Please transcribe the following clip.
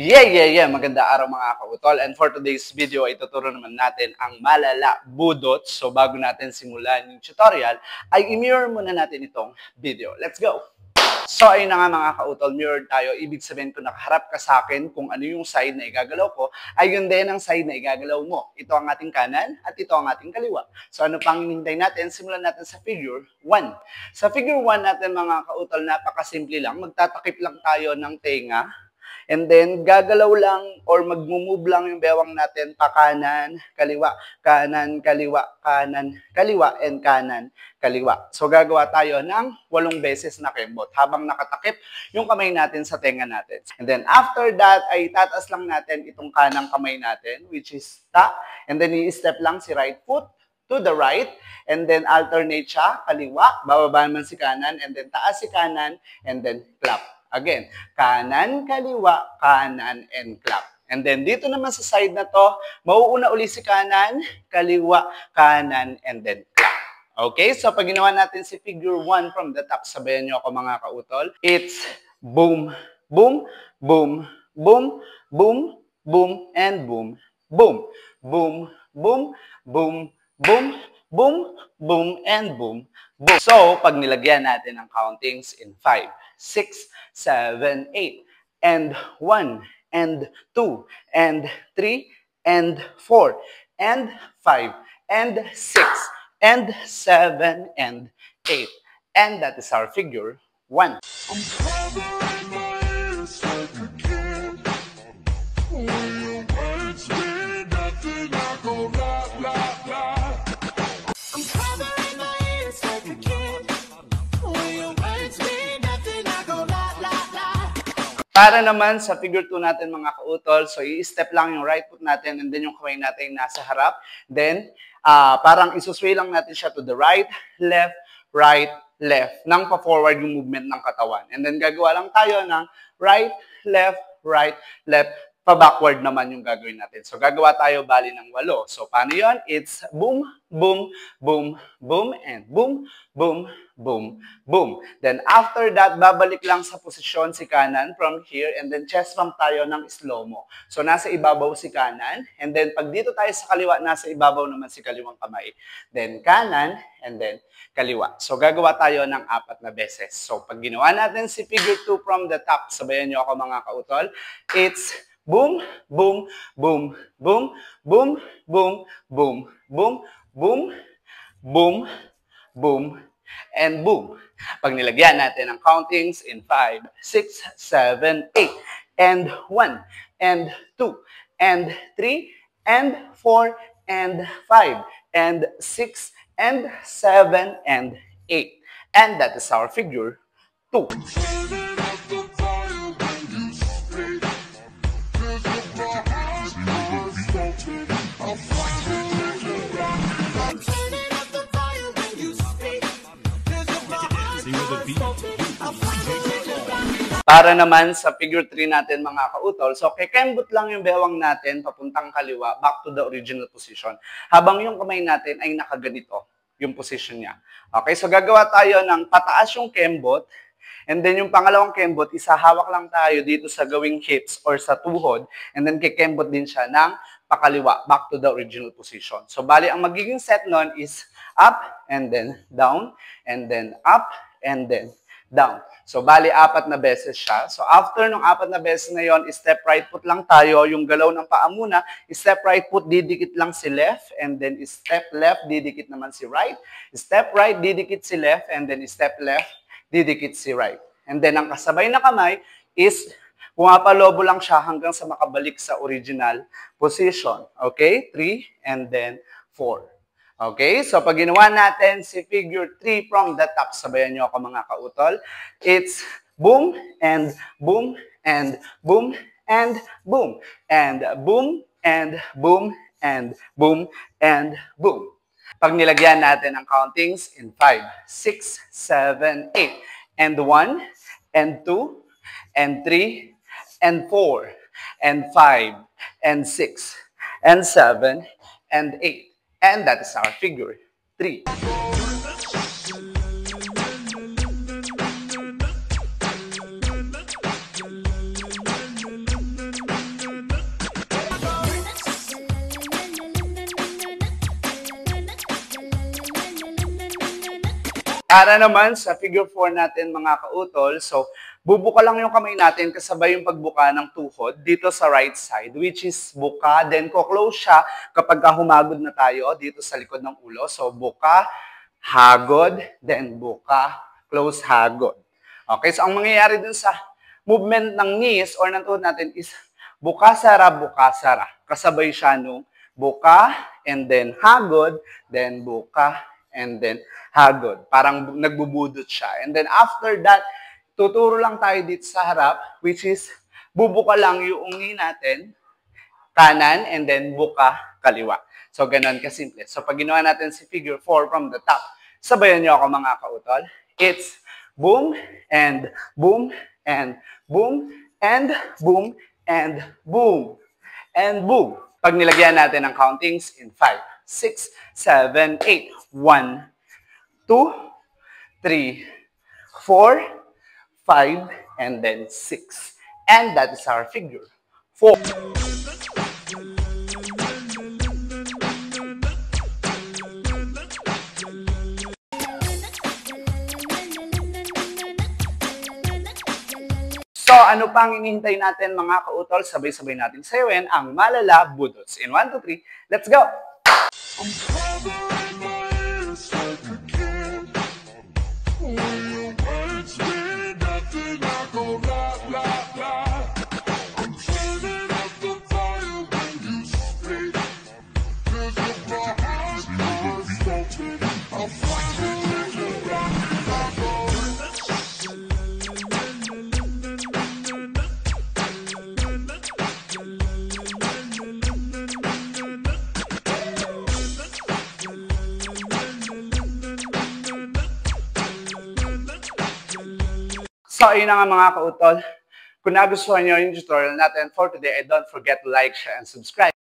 Yeah! Maganda araw mga kautol. And for today's video ay tuturo naman natin ang malala budot. So bago natin simulan yung tutorial, ay i-mirror muna natin itong video. Let's go! So ayun na nga mga kautol, mirror tayo. Ibig sabihin kung nakaharap ka sa akin kung ano yung side na igagalaw ko, ay yun din ang side na igagalaw mo. Ito ang ating kanan at ito ang ating kaliwa. So ano pang hinihintay natin? Simulan natin sa figure 1. Sa figure 1 natin mga kautol, napakasimple lang. Magtatakip lang tayo ng tenga. And then, gagalaw lang or magmumove lang yung bewang natin pa kanan, kaliwa, kanan, kaliwa, kanan, kaliwa, and kanan, kaliwa. So, gagawa tayo ng 8 beses na kembot habang nakatakip yung kamay natin sa tenga natin. And then, after that, ay tataas lang natin itong kanang kamay natin, which is ta. And then, i-step lang si right foot to the right. And then, alternate siya, kaliwa, bababa naman si kanan, and then taas si kanan, and then clap. Again, kanan, kaliwa, kanan, and clap. And then, dito naman sa side na to, mauuna uli si kanan, kaliwa, kanan, and then clap. Okay? So, pag ginawa natin si figure 1 from the top, sabayan nyo ako mga kautol. It's boom, boom, boom, boom, boom, boom, and boom, boom, boom, boom, boom, boom, boom, boom, and boom, boom. So, pag nilagyan natin ang countings in 5, 6, 7, 8, and 1, and 2, and 3, and 4, and 5, and 6, and 7, and 8. And that is our figure 1. Para naman sa figure 2 natin mga kautol, so i-step lang yung right foot natin and then yung kamay natin nasa harap. Then, parang isusway lang natin siya to the right, left, nang pa-forward yung movement ng katawan. And then gagawa lang tayo ng right, left, pa-backward naman yung gagawin natin. So gagawa tayo bali ng 8. So paano yun? It's boom, boom, boom, boom, and boom, boom, boom, boom. Then after that, babalik lang sa posisyon si kanan from here and then chest pump tayo ng slow-mo. So nasa ibabaw si kanan and then pag dito tayo sa kaliwa, nasa ibabaw naman si kaliwang kamay. Then kanan and then kaliwa. So gagawa tayo ng 4 na beses. So pag ginawa natin si figure 2 from the top, sabayan nyo ako mga kautol, it's boom, boom, boom, boom, boom, boom, boom, boom, boom, boom, boom, and boom. Pag nilagyan natin ang countings in 5, 6, 7, 8, and 1, and 2, and 3, and 4, and 5, and 6, and 7, and 8. And that is our figure 2. Para naman sa figure 3 natin mga kautol, so kekembot lang yung bewang natin papuntang kaliwa, back to the original position. Habang yung kamay natin ay nakaganito, yung position niya. Okay, so gagawa tayo ng pataas yung kembot, and then yung pangalawang kembot, isahawak lang tayo dito sa gawing hips or sa tuhod, and then kekembot din siya ng pakaliwa, back to the original position. So bali, ang magiging set nun is up, and then down, and then up, and then down. So, bali, 4 na beses siya. So, after nung 4 na beses na yon, step right foot lang tayo. Yung galaw ng paa muna, step right foot, didikit lang si left. And then, step left, didikit naman si right. Step right, didikit si left. And then, step left, didikit si right. And then, ang kasabay na kamay is pumapalobo lang siya hanggang sa makabalik sa original position. Okay? 3, and then 4. Okay, so pag ginawa natin si figure 3 from the top, sabayan nyo ako mga kautol, it's boom, and boom, and boom, and boom, and boom, and boom, and boom, and boom. Pag nilagyan natin ang countings in 5, 6, 7, 8, and 1, and 2, and 3, and 4, and 5, and 6, and 7, and 8. And that is our figure 3. Para naman sa figure 4 natin mga kautol, so bubuka lang yung kamay natin kasabay yung pagbuka ng tuhod dito sa right side, which is buka. Then ko-close siya kapag humagod na tayo dito sa likod ng ulo. So buka, hagod, then buka, close, hagod. Okay, so ang mangyayari dun sa movement ng knees or ng tuhod natin is buka, sara, kasabay siya nung buka, and then hagod, then buka, and then hagod. Parang nagbubudot siya. And then after that, tuturo lang tayo dito sa harap, which is bubuka lang yung knee natin, kanan, and then buka, kaliwa. So, ganun kasimple. So, pag ginawa natin si figure 4 from the top, sabayan niyo ako mga kautol. It's boom, and boom, and boom, and boom, and boom, and boom. Pag nilagyan natin ang countings in 5, 6, 7, 8. 1, 2, 3, 4, 5, and then 6. And that is our figure 4. So, ano pang hinihintay natin mga kautol? Sabay-sabay natin sayawin ang malala budots. In 1, 2, 3, let's go! So, ayun na nga mga kautol. Kung nagustuhan nyo yung tutorial natin for today, don't forget to like, share, and subscribe.